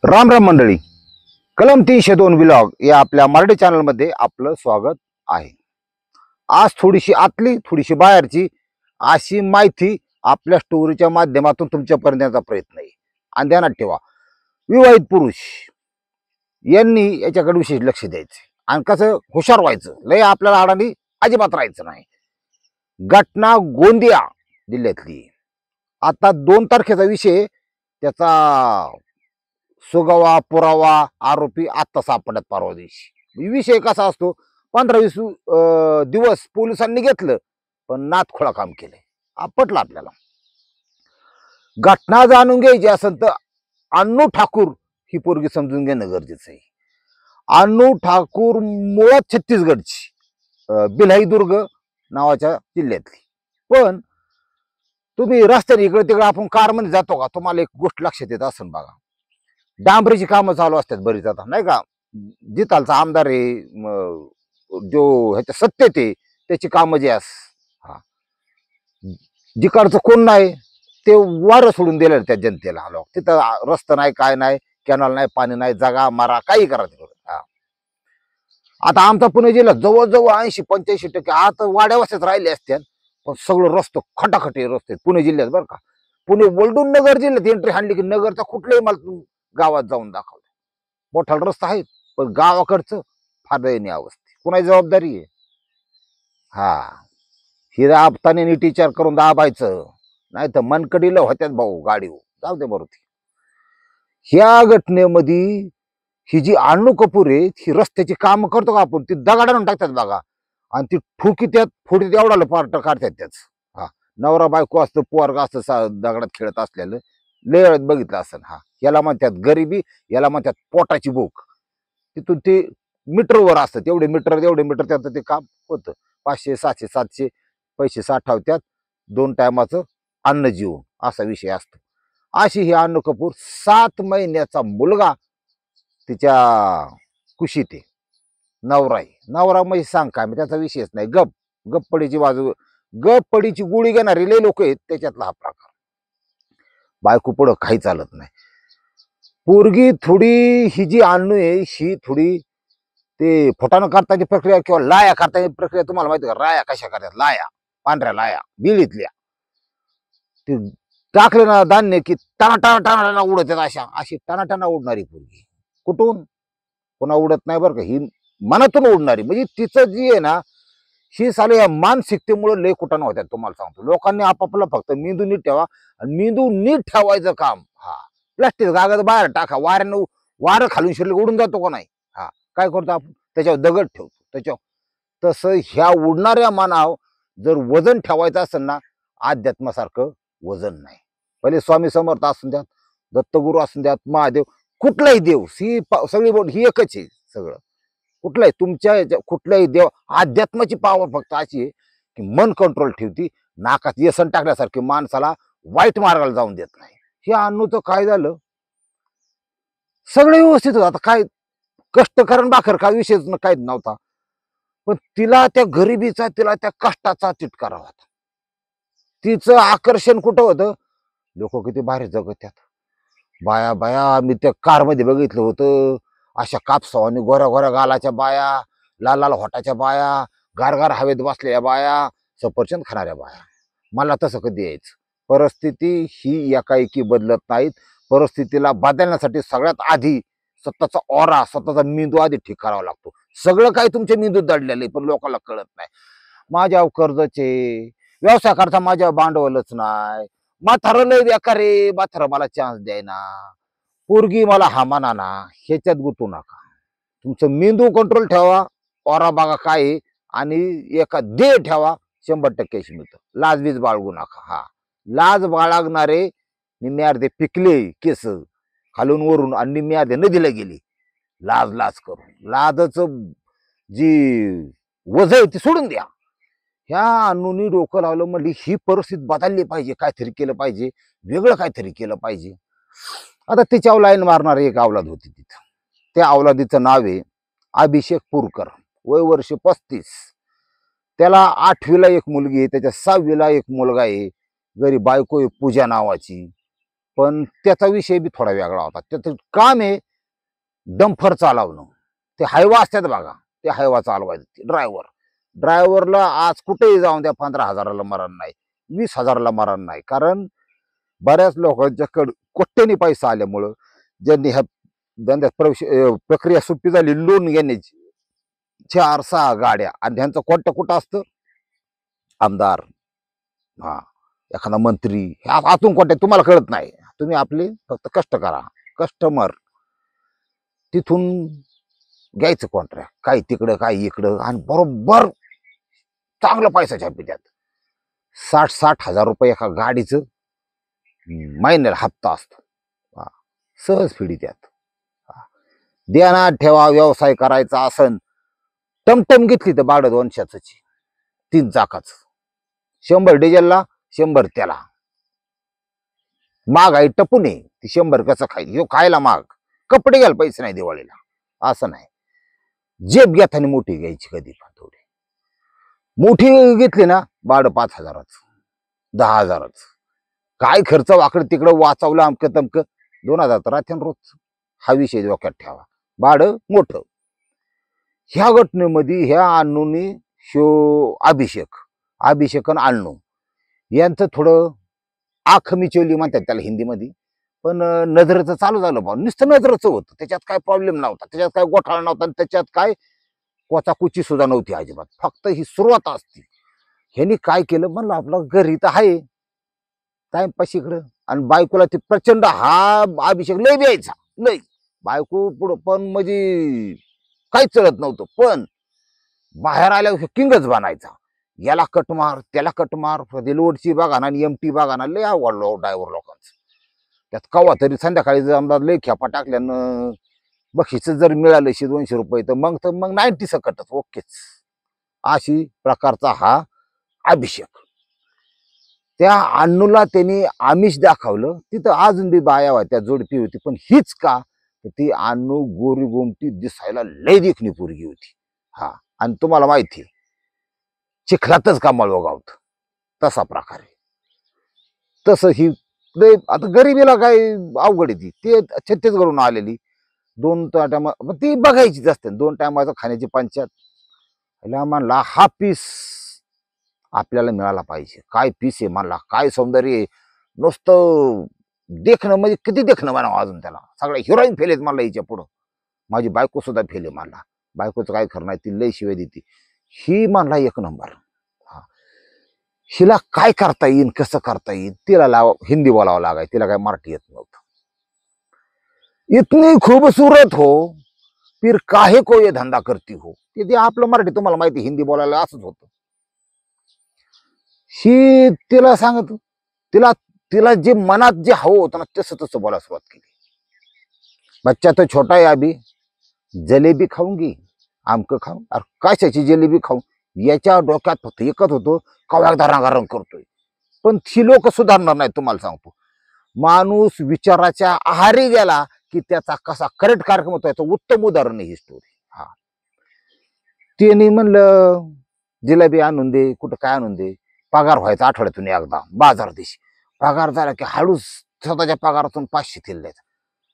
राम राम मंडळी, कलम 302 ब्लॉग या आपल्या मराठी चॅनलमध्ये आपलं स्वागत आहे. आज थोडीशी आतली थोडीशी बाहेरची अशी माहिती आपल्या स्टोरीच्या माध्यमातून तुमच्यापर्यंत देण्याचा प्रयत्न आहे. आणि ध्यानात ठेवा, विवाहित पुरुष यांनी याच्याकडे विशेष लक्ष द्यायचं आणि कसं हुशार व्हायचं. लय आपल्याला अडाणी अजिबात राहायचं नाही. घटना गोंदिया जिल्ह्यातली. आता 2 तारखेचा विषय, त्याचा सुगावा पुरावा आरोपी आत्ता सापडत परवा दिवशी. विषय कसा असतो, 15-20 दिवस पोलिसांनी घेतलं पण नातखोळा काम केलंय. पटलं आपल्याला. घटना जाणून घ्यायची असेल तर अण्णू ठाकूर ही पोरगी समजून घेणं गरजेचं आहे. अण्णू ठाकूर मुळात छत्तीसगडची, बिल्हाईदुर्ग नावाच्या जिल्ह्यातली. पण तुम्ही रस्त्याने इकडे तिकडे आपण कारमध्ये जातो का, तुम्हाला एक गोष्ट लक्षात येत असेल बघा. डांबरीची कामं चालू असतात बरीच आता, नाही का. जितालचा आमदार आहे, जो ह्याच्या सत्तेत आहे त्याची कामं जे हा जिकडचं कोण नाही ते वारं सोडून दिलं त्या जनतेला. आलो तिथं रस्ता नाही, काय नाही, कॅनल नाही, पाणी नाही, जागा मारा काही करा तिकडं. आता आमचा पुणे जिल्हा जवळजवळ 80-85% आता वाड्यावासेच राहिले असतात, पण सगळं रस्ते खटाखटे रस्ते पुणे जिल्ह्यात बरं का. पुणे वलडून नगर जिल्ह्यात एंट्री हाणली की नगरचा कुठल्याही मला गावात जाऊन दाखवलं. मोठा रस्ता आहे पण गावाकडचं फार दयनीय अवस्था. कुणाची जबाबदारी आहे? ही दाबताना नीट विचार करून दाबायचं, नाही तर मनकडीला होत्यात भाऊ गाडी. जाऊ दे बरोबर. ह्या घटनेमध्ये ही जी अण्णू कपूर आहे, ही रस्त्याची काम करतो का आपण, ती दगडानं टाकतात बघा आणि ती ठोकी त्यात फोडीत एवढा पार्ट काढतात त्याच. नवरा बायको असतं, पोरगा असतं दगडात खेळत असलेलं, लेळत बघितलं असं. याला म्हणतात गरिबी, याला म्हणतात पोटाची भूक. तिथून ते मीटरवर असतं, तेवढे मीटर त्याचं ते काम होतं. 500, 700, 700 पैसे साठवत्यात, 2 टायमाचं अन्न जीवन असा विषय असतो. अशी ही अण्णू कपूर 7 महिन्याचा मुलगा तिच्या कुशीत आहे. नवरा म्हणजे सांग काय, त्याचा विषयच नाही. गप्पडीची बाजू, गप्पडीची गोळी घेणारे लय लोक आहेत, त्याच्यातला हा प्रकार. बायको पुढं काही चालत नाही. पोरगी थोडी ही जी अण्णू आहे, ही थोडी ते फुटाणं करताची प्रक्रिया किंवा लाया करताची प्रक्रिया तुम्हाला माहिती का. राया कशा करतात, लाया, पांढऱ्या लाया बिळीतल्या, ते टाकलं ना धान्य की टाणा टाणा टाणा उडत आहेत. अशी टाणा उडणारी पोरगी कुठून पुन्हा उडत नाही बरं का. ही मनातून उडणारी, म्हणजे तिचं जी आहे ना, ही साले या मानसिकतेमुळे लय कुठं होत्यात. तुम्हाला सांगतो, लोकांनी आपापला फक्त मेंदू नीट ठेवा आणि मेंदू नीट ठेवायचं काम. प्लास्टिक कागद बाहेर टाका, वारं खालून शिरले उडून जातो का नाही. काय करतो आपण, त्याच्यावर दगड ठेवतो त्याच्यावर. तसं ह्या उडणाऱ्या मानाव जर वजन ठेवायचं असेल ना, अध्यात्मासारखं वजन नाही. पहिले स्वामी समर्थ असून द्यात, दत्तगुरू असून द्यात, महादेव, कुठलाही देव, ही सगळी बोट ही एकच आहे सगळं. कुठलाही तुमच्या कुठल्याही देव, अध्यात्माची पावर फक्त अशी आहे की मन कंट्रोल ठेवती, नाकात व्यसन टाकल्यासारखी माणसाला वाईट मार्गाला जाऊन देत नाही. हे अण्णूचं काय झालं, सगळं व्यवस्थित होतं. आता काय कष्टकरण भाकर काय विषयच काहीच नव्हता, पण तिला त्या गरिबीचा, तिला त्या कष्टाचा चिटकारा होता. तिचं आकर्षण कुठं होतं, लोक किती भारी जगत्यात. बाया बाया, मी त्या कारमध्ये बघितलं होतं, अशा कापसावानी गोऱ्या गोऱ्या गालाच्या बाया, लाल लाल होटाच्या बाया, गारगार हवेत बसलेल्या बाया, सफरचंद खाणाऱ्या बाया. मला तसं कधी यायचं. परिस्थिती ही एकाएकी बदलत नाहीत. परिस्थितीला बदलण्यासाठी सगळ्यात आधी स्वतःचा ओरा, स्वतःचा मेंदू आधी ठीक करावा लागतो. सगळं काही तुमच्या मेंदूत दडलेलं आहे, पण लोकांना कळत नाही. माझ्या कर्जचे, व्यवसाय करता माझ्या भांडवलच नाही, म्हातारं लय बेकार रे, म्हातारं मला चान्स द्यायना, पोरगी मला हा म्हणा ना. ह्याच्यात गुतू नका. तुमचं मेंदू कंट्रोल ठेवा, ओरा बघा काय, आणि एका ध्येय ठेवा, 100% मिळतं. लाजबीज बाळगू नका. लाज बाळगणारे निम्मे अर्धे पिकले केस खालून वरून आणि निम्मे अर्धे नदीला गेली लाज करून. लाजच जी वज आहे ती सोडून द्या. ह्या अण्णूनी डोकं लावलं, म्हणली ही परिस्थिती बदलली पाहिजे, काहीतरी केलं पाहिजे, वेगळं काहीतरी केलं पाहिजे. आता तिच्यावर लाईन मारणारी एक अवलाद होती तिथं. त्या अवलादीचं नाव आहे अभिषेक पुरकर, वय वर्ष 35. त्याला 8वीला एक मुलगी आहे, त्याच्या 6वीला एक मुलगा आहे. घरी बायको आहे पूजा नावाची. पण त्याचा विषय बी थोडा वेगळा होता. त्याचं काम आहे डंफर चालवणं. ते हायवा असतात बघा, ते हायवा चालवायचे ड्रायव्हरला आज कुठेही जाऊन द्या 15,000ला मरण नाही, 20,000ला मरण नाही. कारण बऱ्याच लोकांच्याकडे कोट्यानी पैसा आल्यामुळं ज्यांनी ह्या धंद्यात प्रक्रिया सोपी झाली लोन घेण्याची, 4-6 गाड्या, आणि ह्यांचं कोणत्या कुठं असतं आमदार, हा एखादा मंत्री, ह्या आतून कोणत्या तुम्हाला कळत नाही. तुम्ही आपले फक्त कष्ट करा, कस्टमर तिथून घ्यायचं कॉन्ट्रॅक्ट, काही तिकडं काही इकडं, आणि बरोबर चांगला पैसा छापी त्यात. 60-60 हजार रुपये एका गाडीचं महिन्याला हप्ता असतो. सहज फिडी त्यात. ध्यानात ठेवा, व्यवसाय करायचा असन, टमटम घेतली तर भाडं 200ची, 3 चाकाच, 100 डिझेलला, 100 त्याला. महाग आहे टपून आहे ती, 100 कसं खाईल ह्यो, खायला महाग. कपडे घ्यायला पैसे नाही दिवाळीला, असं नाही. जेब घेताना मोठी घ्यायची, कधी पण थोडी मोठी घेतली ना, भाडं 5,000च, 10,000च. काय खर्च वाकड तिकडं वाचवलं अमकं तमकं, 2,000 तर राहते रोज. हा विषय डोक्यात ठेवा, भाडं मोठं. ह्या घटनेमध्ये ह्या अण्णूनी अभिषेक आणि अण्णू यांचं थोडं आख मिचवली म्हणतात त्याला हिंदीमध्ये. पण नजरेचं चालू झालं बा, नुसतं नजरेचं होतं, त्याच्यात काय प्रॉब्लेम नव्हता, त्याच्यात काय गोठाळा नव्हता, आणि त्याच्यात काय कोचाकुची सुद्धा नव्हती अजिबात. फक्त ही सुरुवात असती. ह्यांनी काय केलं, म्हणलं आपलं घरी तर आहे टाइमपास इकडं, आणि बायकोला ते प्रचंड हा अभिषेक लय द्यायचा, लय बायको पुढं पण म्हणजे काहीच चलत नव्हतं. पण बाहेर आल्यावर किंगच बनायचा, याला कटमार त्याला कटमार, लोडची बघा ना आणि एमटी बघा ना, लय आवडलो ड्रायव्हर लोकांचं. त्यात कवा तरी संध्याकाळी जर आमदार लय खेपा टाकल्यानं बक्षीस जर मिळालं 100-200 रुपये, तर मग 90 सकटच ओकेच. अशी प्रकारचा हा अभिषेक. त्या अण्णूला त्यांनी आमिष दाखवलं. तिथं अजून बी बाया होत्या, जोडपी होती, पण हीच का, ती अण्णू गोरी गोमटी दिसायला लय देखणी पोरगी होती. हा, आणि तुम्हाला माहिती चिखलातच कामाळ गावत तसा प्रकार आहे. तसं ही लय, आता गरिबीला काय अवघड आहे, ती छत्तीसगडून आलेली, 2 टायमा ती बघायचीच असते, 2 टायमाचं खाण्याची पंचायत. म्हणला हा पीस आपल्याला मिळाला पाहिजे. काय पीस आहे म्हणला, काय सौंदर्य आहे, नुसतं देखणं म्हणजे किती देखणं म्हणावं अजून त्याला. सगळ्या हिरोईन फेलेत मला हिच्या पुढं. माझी बायको सुद्धा फेले मला. बायकोचं काय खरं नाही, ती लय शिवाय देते. ही म्हणला 1 नंबर. हिला काय करता येईल, कसं करता येईल, तिला हिंदी बोलावं लागायचं, तिला काय मराठी येत नव्हतं. इतनी खूबसूरत हो, फिर काहे को ये धंदा करती हो. ते आपलं मराठी तुम्हाला माहिती, हिंदी बोलायला असंच होतं. ही तिला सांगत, तिला तिला जे मनात जे हवं होतं ना, तसं तसं बोलायला सुरुवात केली. बच्चा तो छोटा आहे अभी, जलेबी खाऊंगी, आमकं खाऊ, अरे कशाची जलेबी खाऊ. याच्या डोक्यात फक्त एकच होतं, कवा रंगारंग करतोय. पण ती लोक सुधारणार नाही, तुम्हाला सांगतो. माणूस विचाराच्या आहारी गेला की त्याचा कसा करेक्ट कार्यक्रम होतो, याचं उत्तम उदाहरण आहे ही स्टोरी. हा, त्याने म्हणलं जिलेबी आणून दे, कुठं काय आणून दे. पगार व्हायचा आठवड्यातून एकदा, बाजार दिवशी. पगार झाला की हळूच स्वतःच्या पगारातून 500 तिला द्यायचा.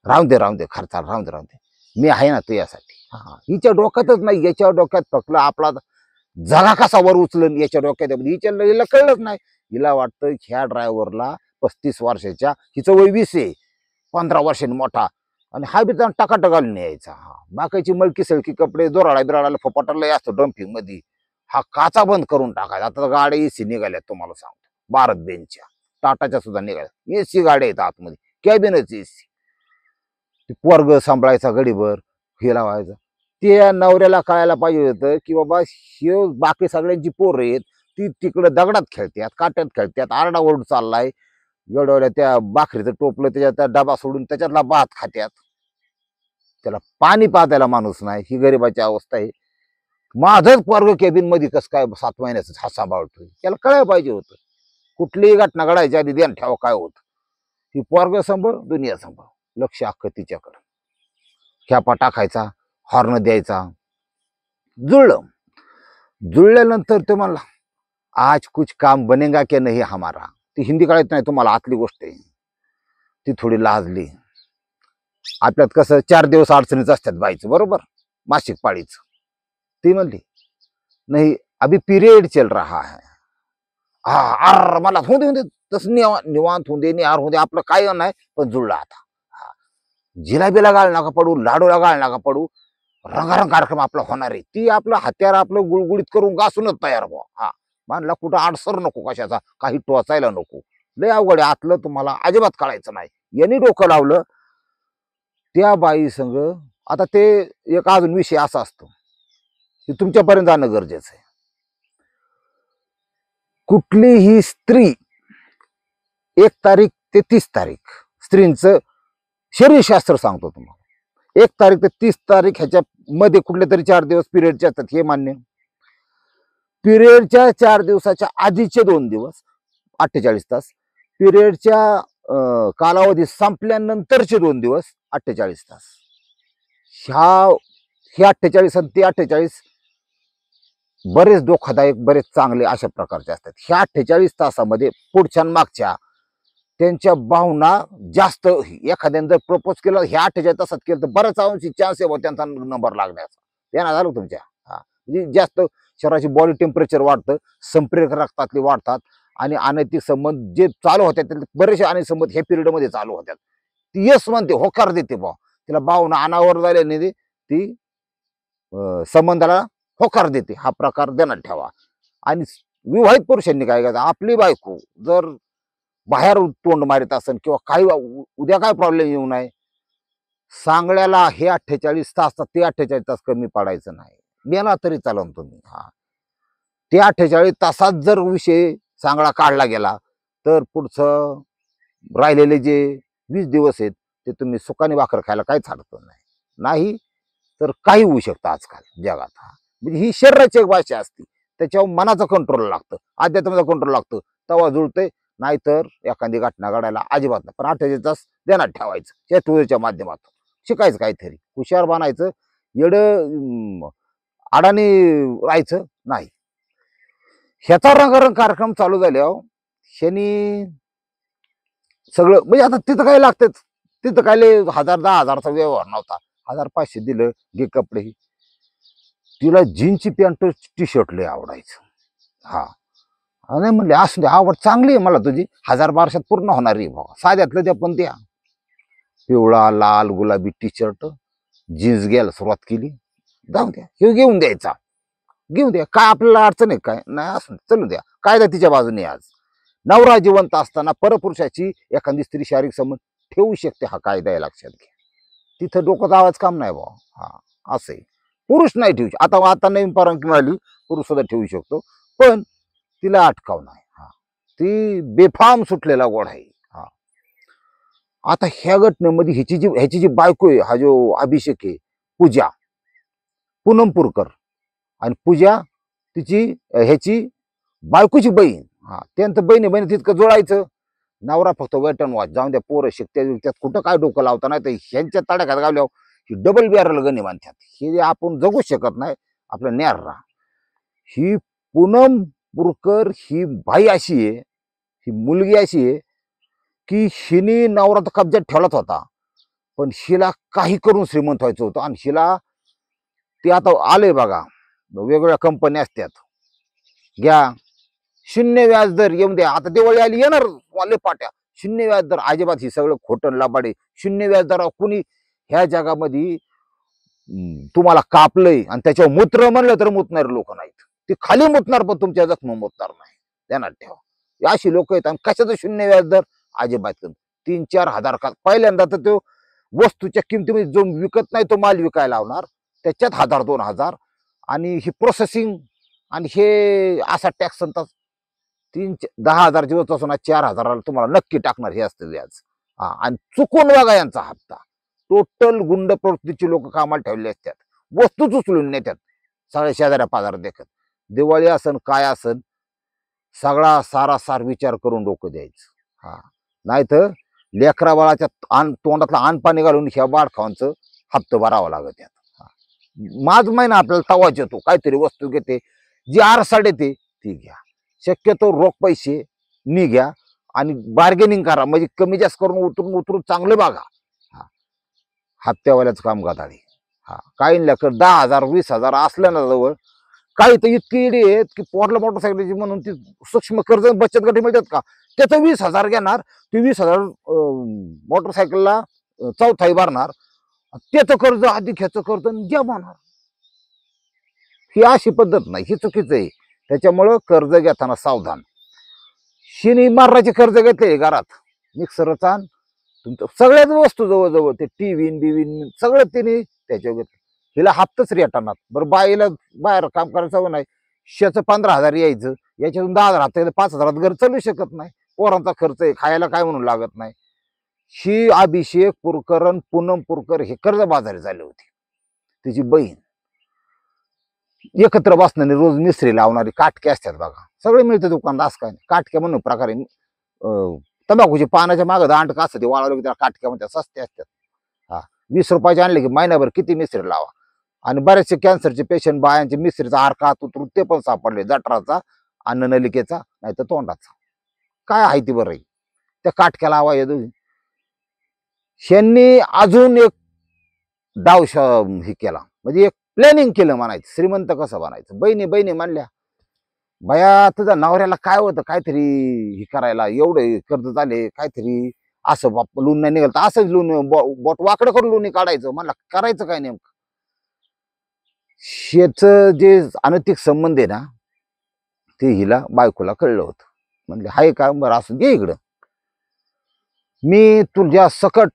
राहून दे खर्चाला, राहून दे, मी आहे ना तुझ्यासाठी. हा, हिच्या डोक्यातच नाही, याच्या डोक्यात फक्त आपला जगा कसा वर उचलन याच्या डोक्यात. हिला कळलंच नाही. हिला वाटतं ह्या ड्रायव्हरला 35 वर्षाच्या, हिचं वय 20 आहे, 15 वर्षांनी मोठा, आणि हा बी टकाटक घालून यायचा. हा, बाकीची मलकी सळकी कपडे, जोराळा बिराळाला फपाटाला असतो डम्पिंग मध्ये. हा काचा बंद करून टाकायचा. आता गाड्या एसी निघाल्यात, तुम्हाला सांगतो, भारत बेनच्या, टाटाच्या सुद्धा निघाल्या एसी गाड्या आहेत आतमध्ये, कॅबिनच एसी. पोरग सांभाळायचा गडीभर, हे लावायचं. त्या नवऱ्याला कळायला पाहिजे होतं की बाबा हे बाकी सगळ्यांची पोरं आहेत, ती तिकडे दगडात खेळतात, काट्यात खेळतात, आरडाओरड चाललाय, एवढ्या त्या भाकरीचं टोपलं त्याच्यात डबा सोडून त्याच्यातला भात खात्यात, त्याला पाणी पाजायला माणूस नाही. ही गरिबाची अवस्था आहे. माझंच पोरग केबिन मध्ये कसं काय 7 महिन्याचं हा सांभाळतोय, त्याला कळायला पाहिजे होतं. कुठलीही घटना घडायच्या आधी ध्यान ठेवा काय होत. ही पोरग सांभाळ, दुनिया सांभाळ, लक्ष अख्खं तिच्याकडं. ख्यापा टाकायचा, हॉर्न द्यायचा. जुळल्यानंतर ते म्हणला आज कुछ काम बनेगा क्या नाही हमारा. ती हिंदी कळत नाही तुम्हाला, आतली गोष्ट आहे. ती थोडी लाजली. आपल्यात कसं 4 दिवस अडचणीच असतात बाईचं, बरोबर, मासिक पाळीचं. ती म्हणली नाही अभी पीरियड चल रहा है. हा आर मला होऊ दे तसं निवांत होऊ दे निहार होऊ दे आपलं काय नाही पण जुळलं आता. हा. जिलाबीला गाळ नका पडू, लाडूला गाळ नका पडू, रंगारंग कार्यक्रम आपला होणार आहे. ती आपलं हत्यार आपलं गुळगुळीत करून घासूनच तयार व्हा. हा मानला कुठं आडसर नको, कशाचा काही टोचायला नको. लय अवघड आहे आतलं, तुम्हाला अजिबात कळायचं नाही. यांनी डोकं लावलं त्या बाई संग. आता ते एक अजून विषय असा असतो की तुमच्यापर्यंत जाणं गरजेचं आहे. कुठलीही स्त्री 1 तारीख ते 30 तारीख स्त्रींचं शरीरशास्त्र सांगतो तुम्हाला. 1 तारीख ते 30 तारीख ह्याच्या मध्ये कुठले तरी 4 दिवस पिरियडचे असतात, हे मान्य. पिरियडच्या 4 दिवसाच्या आधीचे 2 दिवस 48 तास, पिरियडच्या कालावधी संपल्यानंतरचे 2 दिवस 48 तास. हे 48 आणि ते 48 बरेच धोकादायक, बरेच चांगले अशा प्रकारचे असतात. ह्या 48 तासामध्ये पुढच्या मागच्या त्यांच्या भावना जास्त. एखाद्याने जर प्रपोज केलं ह्या 48 तासात केलं तर बऱ्याच अंशी चान्स आहे त्यांचा नंबर लागण्याचा. त्यांना झालं तुमच्या म्हणजे जास्त शरीराची बॉडी टेम्परेचर वाढतं, संप्रेरक रक्तातले वाढतात आणि अनैतिक संबंध जे चालू होतात त्यातले बरेचसे अनेक संबंध हे पिरियडमध्ये चालू होतात. ती यस म्हणते, होकार देते बा, तिला भावना अनावर झाल्याने ती संबंधाला होकार देते. हा प्रकार ध्यानात ठेवा. आणि विवाहित पुरुषांनी काय करायचं, आपली बायको जर बाहेर तोंड मारित असेल किंवा काही उद्या काय प्रॉब्लेम येऊ नये, सांगण्याला हे 48 तास ते 48 तास कमी पडायचं नाही. गेला तरी चालन तुम्ही. हा ते 48 तासात जर विषय सांगळा काढला गेला तर पुढचं राहिलेले जे 20 दिवस आहेत ते तुम्ही सुखाने भाकर खायला काहीच अडचण नाही तर काही होऊ शकतं आजकाल जगात. हा म्हणजे ही शरीराची एक भाषा असते, त्याच्यावर मनाचं कंट्रोल लागतं, अध्यात्माचं कंट्रोल लागतं, तेव्हा जुळतंय. नाहीतर एखादी घटना घडायला अजिबात नाही. पण 48 तास ध्यानात ठेवायचं. या टूरच्या माध्यमातून शिकायचं, काहीतरी हुशार बनायचं, येडं अडाणी राहायचं नाही. ह्याचा रंगारंग कार्यक्रम चालू झाल्यावर शनी सगळं म्हणजे आता तिथं काय लागतं, तिथं काय 1000-10,000चा व्यवहार नव्हता. 1500 दिलं, घे कपडे. तिला जीन्सची पॅन्ट टी शर्ट लय आवडायचं. हा नाही म्हणले असू दे, आवड चांगली आहे मला तुझी, 1000-1200 पूर्ण होणार आहे बाबा, साध्यातलं त्या पण द्या. पिवळा लाल गुलाबी टी शर्ट जीन्स घ्यायला सुरुवात केली. जाऊ द्या, हे घेऊन द्यायचा, घेऊन द्या, काय आपल्याला अडचण आहे काय नाही, असं चलू द्या. कायदा तिच्या बाजूने. आज नवरा जिवंत असताना परपुरुषाची एखादी स्त्री शारीरिक संबंध ठेवू शकते, हा कायदा आहे, लक्षात घ्या. तिथं डोकं आवाज काम नाही बा. हा असं आहे. पुरुष नाही ठेवू शकतो. आता नवीन परवानगी मिळाली, पुरुष सुद्धा ठेवू शकतो, पण तिला अटकाव नाही. हा ती बेफाम सुटलेला गोड आहे. हा आता ह्या घटनेमध्ये ह्याची जी बायको आहे, हा जो अभिषेक आहे, पूजा पूनमपूरकर, आणि पूजा तिची ह्याची बायकोची बहीण. हा त्यांचं बहिणी तितकं जोडायचं. नवरा फक्त वेट अँड वॉच, जाऊन द्या, पोरं शिकत्यात कुठं काय डोकं लावता, नाही तर ह्यांच्या तडाख्यात गावल्यावर ही डबल बॅरल गणी मानतात. हे आपण जगू शकत नाही, आपलं न्यार राहा. ही पूनमपूरकर ही बाई अशी आहे, ही मुलगी अशी आहे की हिने नवरा तर कब्जात ठेवलाच होता, पण हिला काही करून श्रीमंत व्हायचं होतं. आणि हिला ते आता आलंय बघा, वेगवेगळ्या कंपन्या असतात, घ्या 0 व्याज दर येऊन द्या. आता दिवाळी आली, येणार वाले पाट्या 0 व्याज दर. अजिबात ही सगळं खोटं लबाडे. 0 व्याज दर कुणी ह्या जगामध्ये तुम्हाला कापलंय आणि त्याच्यावर मूत्र म्हणलं तर मुतणारे लोक नाहीत. ते खाली मुतणार पण तुमच्या जखम मुतणार नाही, ध्यानात ठेवा. अशी लोक आहेत. आणि कशाचं 0 व्याज दर, अजिबात 3-4 हजार का पहिल्यांदा तर तो वस्तूच्या किमतीमध्ये जो विकत नाही तो माल विकायला लावणार, त्याच्यात 1000-2000, आणि ही प्रोसेसिंग आणि हे असा टॅक्स म्हणतात. 10,000 दिवस असून 4,000 तुम्हाला नक्की टाकणार, हे असतं व्याज. आणि चुकून बघा यांचा हप्ता. टोटल गुंड प्रवृत्तीची लोक कामाला ठेवले असतात, वस्तूच उचलून नेतात, सगळ्या शेजाऱ्या पाजाऱ्या देखत. दिवाळी असन काय असन, सगळा सारासार विचार करून डोकं द्यायचं. हा नाहीतर लेकरा बाळाच्या तोंडातला अन्न पाणी घालून ह्या बाळखावांचं हप्ता भरावा लागत. माझ महिना आपल्याला तवाच येतो, काहीतरी वस्तू घेते, जी आरसाड येते ती घ्या. शक्यतो रोख पैसे घ्या, आणि बार्गेनिंग करा, म्हणजे कमी जास्त करून उतरून उतरून चांगले बघा. हप्त्यावाल्याच काम गादाडी. काही लेकर 10,000 20,000 असल्या ना जवळ, काही तर इतकी इडी आहेत की पोरला मोटरसायकलची म्हणून ती सूक्ष्म कर्ज बचत गट मिळतात का, त्याचं 20,000 घेणार, ते 20,000 मोटरसायकलला चौथाई भरणार, त्याचं कर्ज अधिक ह्याचं कर्ज जमावणार. ही अशी पद्धत नाही, ही चुकीचं आहे. त्याच्यामुळं कर्ज घेताना सावधान. शिनी माराचे कर्ज घेतले घरात, मिक्सरचा तुमचं सगळ्याच वस्तू जवळजवळ, ते टीव्हीन बिवीन सगळं तिने त्याच्यावर घेतलं. हिला हप्ताच रेटणार. बरं बाईला बाहेर काम करायचं नाही, शेचं 15,000 यायचं, याच्यातून 10,000 हप्ते 5,000 घर चालू शकत नाही. पोरांचा खर्च आहे, खायला काय म्हणून लागत नाही. ही अभिषेक पुरकर आणि पूनम पुरकर हे कर्जबाजारी झाले होते. तिची बहीण एकत्र बसणारी, रोज मिस्त्री लावणारी, काटके असतात बघा, सगळे मिळते दुकानात. असं काय काटक्या म्हणून प्रकारे तंबाखूची पानाच्या मागं दांड का असतं ते वाळवलं की त्याला काटक्या म्हणतात, सस्ते असतात. 20 रुपयाचे आणले की महिनाभर किती मिस्त्री लावा. आणि बरेचसे कॅन्सरचे पेशंट बायांचे मिस्त्रीचा हारका हात उतरून ते पण सापडले, जठराचा, अन्ननलिकेचा, नाही तर तोंडाचा. काय आहे ती बरं, त्या काटक्याला हवा येतो. ह्यांनी अजून एक डाव हे केला, म्हणजे एक प्लॅनिंग केलं म्हणायचं, श्रीमंत कसं बनायचं. बहिणी बहिणी म्हणल्या, बया तुझ्या नवऱ्याला काय होतं काहीतरी हे करायला, एवढे कर्ज झाले, काहीतरी असं लोन नाही निघालं तर असंच लोन बोट वाकडं करून लोणी काढायचं. म्हणलं करायचं काय नेमकं. शेच जे अनैतिक संबंध आहे ना, ते हिला बायकोला कळलं होतं. म्हणले हाय का, बरं असं घे इकडं, मी तुझ्या सकट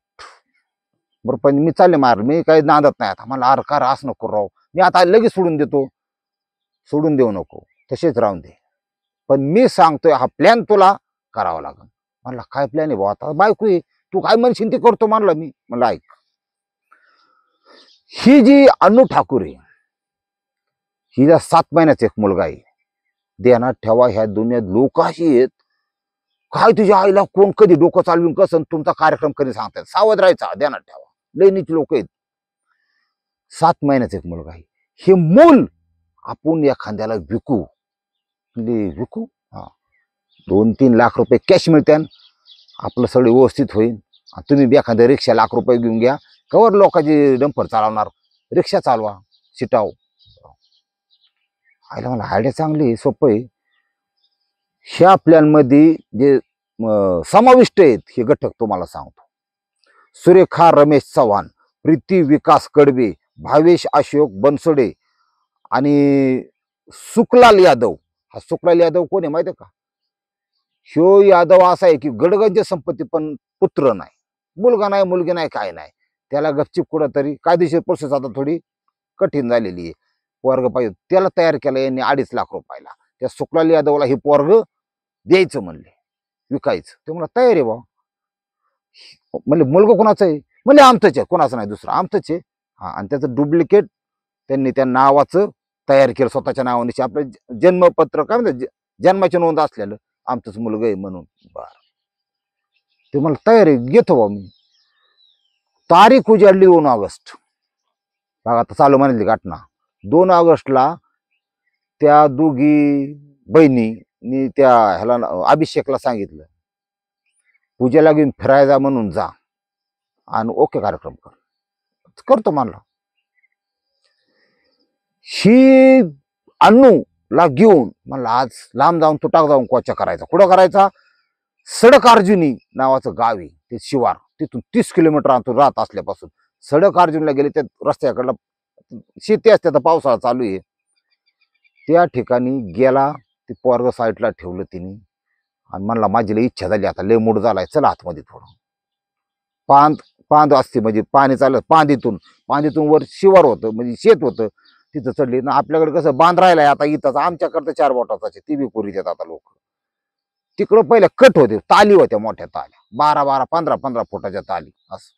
बरं, पण मी चालले मार, मी काही नांदत नाही आता. मला अर कार असं नको राहू, मी आता लगेच सोडून देतो. सोडून देऊ नको, तसेच राहून दे, पण मी सांगतोय हा प्लॅन तुला करावा लागेल. म्हणला काय प्लॅन आहे भाऊ, आता बायको आहे, तू काय म्हणशील ते करतो म्हणलं मी. म्हणलं ऐक, ही जी अनु ठाकूर आहे, हिला 7 महिन्याचा एक मुलगा आहे. ध्यानात ठेवा, ह्या दुनियात लोक अशी आहेत, काय तुझ्या आईला कोण कधी डोकं चालवून कसं तुमचा कार्यक्रम कधी सांगतात. सावध राहायचा, ध्यानात ठेवा, लैनीची लोक आहेत. 7 महिन्याचा एक मुलगा आहे. हे मूल आपण एखाद्याला विकू, विकू, 2-3 लाख रुपये कॅश मिळते, आपलं सगळं व्यवस्थित होईल. तुम्ही एखाद्या रिक्षा ₹1,00,000 घेऊन घ्या, कवर लोकांची डंपर चालवणार, रिक्षा चालवा, शिटाव. आयला मला आयडिया चांगली, सोपं आहे. ह्या प्लॅनमध्ये जे समाविष्ट आहेत हे घटक तुम्हाला सांगतो. सुरेखा रमेश चव्हाण, प्रीती विकास कडबे, भावेश अशोक बनसोडे आणि सुखलाल यादव. हा सुखलाल यादव कोण आहे माहिती आहे का? ह्यो यादव असा आहे की गडगंज संपत्ती, पण पुत्र नाही, मुलगा नाही, मुलगी नाही, काय नाही. त्याला गपचिप कुठंतरी कायदेशीर प्रोसेस आता थोडी कठीण झालेली आहे. पोरग पाहिजे, त्याला तयार केलं यांनी 2.5 लाख रुपयाला. त्या सुखलाल यादवला हे पोरग द्यायचं म्हणले, विकायचं. ते म्हणलं तयार आहे बा. म्हणले मुलगा कोणाचं आहे? म्हणले आमचंच आहे, कोणाचं नाही, दुसरं आमचंच आहे. आणि त्याचं डुप्लिकेट त्यांनी त्या नावाचं तयार केलं, स्वतःच्या नावाने. आपलं जन्मपत्र काय म्हणतात, जन्माची नोंद असलेलं, आमचंच मुलगा आहे म्हणून. बर, ते मला तयार आहे, घेतो बा मी. तारीख उजाडली 2 ऑगस्ट. बघा आता चालू म्हणाली घटना. 2 ऑगस्टला त्या दोघी बहिणींनी त्या ह्याला अभिषेकला सांगितलं, पूजेला घेऊन फिरायला म्हणून जा आणि ओके कार्यक्रम कर. करतो म्हणला. ही अन्नूला घेऊन म्हणला आज लांब जाऊन तुटाक जाऊन कोचा करायचा. कुठं करायचा? सडक अर्जुनी नावाचं गाव आहे, ते शिवार, तिथून 30 किलोमीटर अंतर राहत असल्यापासून सडक अर्जुनला गेले. त्या रस्त्याकडला शेती असते, तर पावसाळा चालू आहे. त्या ठिकाणी गेला, ते पोरग साईडला ठेवलं तिने आणि म्हणला माझी लई इच्छा झाली, आता लय मूड झालाय, चला आतमध्ये थोडं. पांद असते, म्हणजे पाणी चाललं, पांदीतून वर शिवार होतं, म्हणजे शेत होतं, तिथं चढली ना. आपल्याकडे कसं बांध राहिलाय आता इथंच, आमच्याकडे 4 बोटाचे ती बी पुरी देतात आता लोक. तिकडं पहिले कट होते, ताली होत्या, मोठ्या ताल्या, 12-12, 15-15 फुटाच्या ताली. असं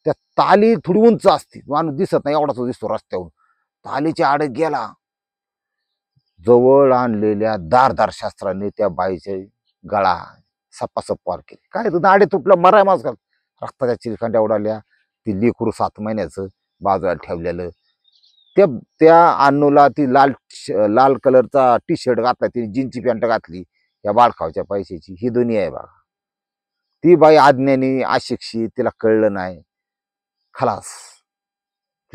त्या ताली थोडी उंच असते, माणूस दिसत नाही एवढाच दिसतो रस्त्यावरून. तालीच्या आड गेला, जवळ आणलेल्या धारदार शास्त्राने त्या बाईचे गळा सपासप पार केले. काय तुझं आडे तुटलं, मराय मास घाल, रक्ताच्या चिलखंड्या उडाल्या. ती लेकरू 7 महिन्याचं बाजूला ठेवलेलं. त्या अन्नूला ती लाल कलरचा टी शर्ट घातला, तिने जीनची पॅन्ट घातली, या बाळखावच्या पैशाची. ही दुनिया आहे बघा. ती बाई अज्ञानी अशिक्षित, तिला कळलं नाही, खलास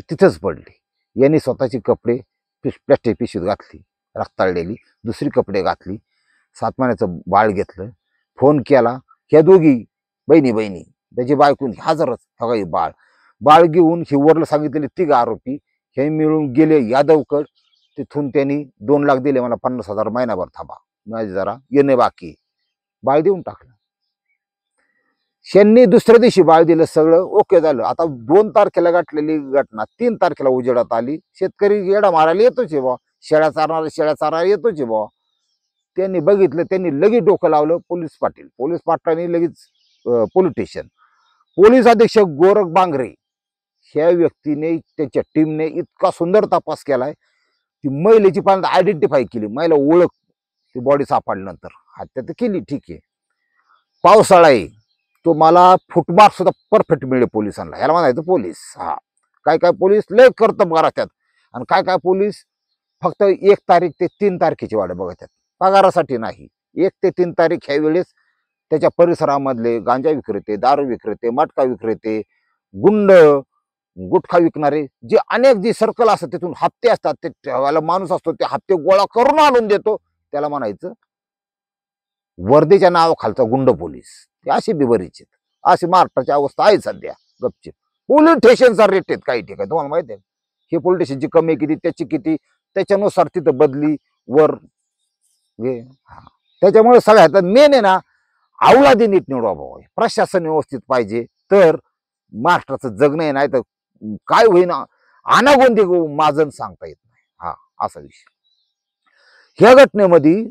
तिथंच पडली. यांनी स्वतःची कपडे प्लास्टिक पिशवीत घातली रक्ताळलेली, दुसरी कपडे घातली, 7 महिन्याचं बाळ घेतलं, फोन केला. ह्या दोघी बहिणी बहिणी त्याची बायकून हजरच सगळी बाळ बाळ घेऊन हिवरला सांगितलेले 3 आरोपी हे मिळून गेले यादवकड. तिथून त्यांनी 2 लाख दिले, मला 50,000 महिनाभर थांबा, माझी जरा येणे बाकी. बाळ देऊन टाकलं. त्यांनी दुसऱ्या दिवशी बाळ दिलं, सगळं ओके झालं. आता 2 तारखेला गाठलेली घटना 3 तारखेला उजेडात आली. शेतकरी येडा मारायला येतोच बा, शेळ्या चारायला येतोच बा. त्यांनी बघितलं, त्यांनी लगेच डोकं लावलं पोलीस पाटलांनी लगेच पोलीस स्टेशन. पोलीस अधीक्षक गोरख बांगरे ह्या व्यक्तीने त्यांच्या टीमने इतका सुंदर तपास केलाय. ती महिलेची पाण्यात आयडेंटिफाय केली, महिला ओळख, ती बॉडी सापडल्यानंतर हत्या तर केली, ठीक आहे. पावसाळा आहे, तो मला फुटमार्क सुद्धा परफेक्ट मिळेल पोलिसांना, ह्याला म्हणायचं पोलीस. हा, काय काय पोलीस लय कर्तबगार असतात आणि काय काय पोलीस फक्त 1 तारीख ते 3 तारखेची वाट बघतात, पगारासाठी नाही. 1 ते 3 तारीख ह्या वेळेस त्याच्या परिसरामधले गांजा विक्रेते, दारू विक्रेते, मटका विक्रेते, गुंड, गुटखा विकणारे, जे अनेक जे सर्कल असतात तिथून हप्ते असतात, ते ठेवायला माणूस असतो, ते हप्ते गोळा करून आणून देतो, त्याला म्हणायचं वर्दीच्या नावाखालचा गुंड पोलीस. अशी बिबरीच अशी महाराष्ट्राची अवस्था आहे सध्या. गपचिप पोलीस स्टेशनचा रेट आहेत काही ठिकाणी, तुम्हाला माहिती आहे. हे पोलीस स्टेशनची कमी किती, त्याची किती, त्याच्यानुसार तिथं बदली वर. त्याच्यामुळे सगळ्यात मेन आहे ना, अवलादी नीट निवडा भाऊ, प्रशासन व्यवस्थित पाहिजे, तर महाराष्ट्राचं जगणं आहे. नाही तर काय होईना, अनागोंदी माजन सांगता येत नाही. हा, असा विषय. ह्या घटनेमध्ये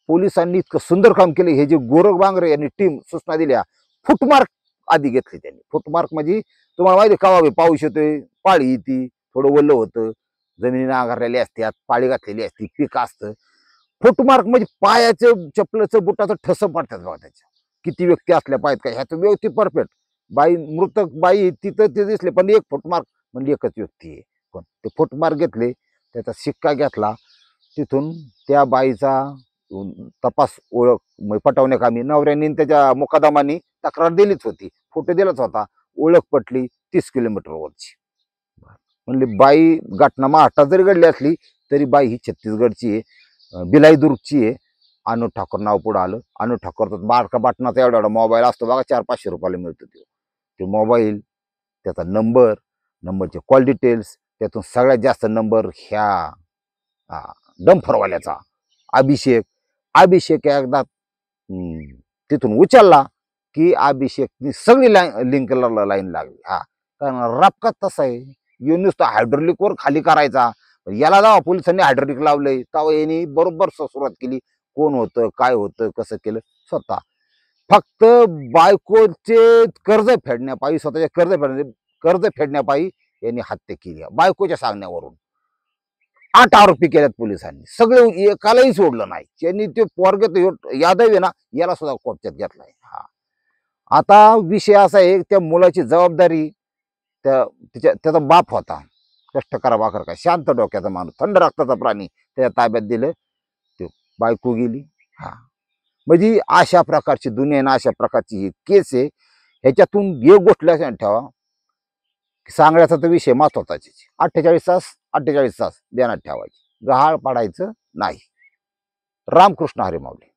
पोलिसांनी इतकं सुंदर काम केले. हे जे गोरख बांगरे यांनी टीम सूचना दिल्या, फुटमार्क आधी घेतली त्यांनी. फुटमार्क म्हणजे तुम्हाला माहिती कवा पाऊस येतोय, पाळी येते, थोडं वल्ल होतं, जमिनी नांगरलेली असतात, पाळी घातलेली असते, पीक असतं. फुटमार्क म्हणजे पायाचं, चपलाचं, बुटाचं ठसं पडतात बघा त्याच्या. किती व्यक्ती असल्या पाहिजेत काय, ह्याचं व्यवस्थित परफेक्ट. बाई मृतक बाई तिथं ते दिसले, पण 1 फुटमार्क म्हणजे एकच व्यक्ती आहे. पण ते फुटमार्क घेतले, त्याचा शिक्का घेतला. तिथून त्या बाईचा तपास ओळख पटवण्याकामी नवऱ्यांनी त्याच्या मुकादमानी तक्रार दिलीच होती, फोटो दिलाच होता, ओळख पटली 30 किलोमीटरवरची. म्हणली बाई घटना महाराष्ट्रात जरी घडली असली तरी बाई ही छत्तीसगडची आहे, बिलाईदुर्गची आहे. अनु ठाकूर नाव पुढे आलं. अनु ठाकूरचा बारका बाटनाचा एवढा एवढा मोबाईल असतो बघा, 400-500 रुपयाला मिळतो ते मोबाईल, त्याचा नंबरचे कॉल डिटेल्स, त्यातून सगळ्यात जास्त नंबर ह्या डंफरवाल्याचा अभिषेक एकदा तिथून उचलला की अभिषेकनी सगळी लिंक लाईन लागली. हा, कारण रापकात तसा आहे, यो नुसतं हायड्रोलिक वर खाली करायचा. याला जावा पोलिसांनी हायड्रोलिक लावलंय, तेव्हा यांनी बरोबर सुरुवात केली. कोण होतं, काय होतं, कसं केलं, स्वतः फक्त बायकोचे कर्ज फेडण्यापायी, स्वतःचे कर्ज फेडण्यापायी यांनी हत्या केली. बायकोच्या सांगण्यावरून 8 आरोपी केल्यात पोलिसांनी, सगळे एकालाही सोडलं नाही. त्यांनी ते पोरगे यादव आहे ना, याला सुद्धा कोपच्यात घेतलाय. हा, आता विषय असा आहे, त्या मुलाची जबाबदारी त्याचा बाप होता, कष्ट करा भाकर काय, शांत डोक्याचा माणूस, थंड रक्ताचा प्राणी, त्याच्या ताब्यात दिलं. ते बायको गेली. हा, म्हणजे अशा प्रकारची दुनिया ना, अशा प्रकारची ही केस आहे. ह्याच्यातून एक गोष्ट लक्षात ठेवा, सांगण्याचा तर विषय महत्वाचा. 48 तास ध्यानात ठेवायचे, गहाळ पाडायचं नाही. रामकृष्ण हरी माऊली.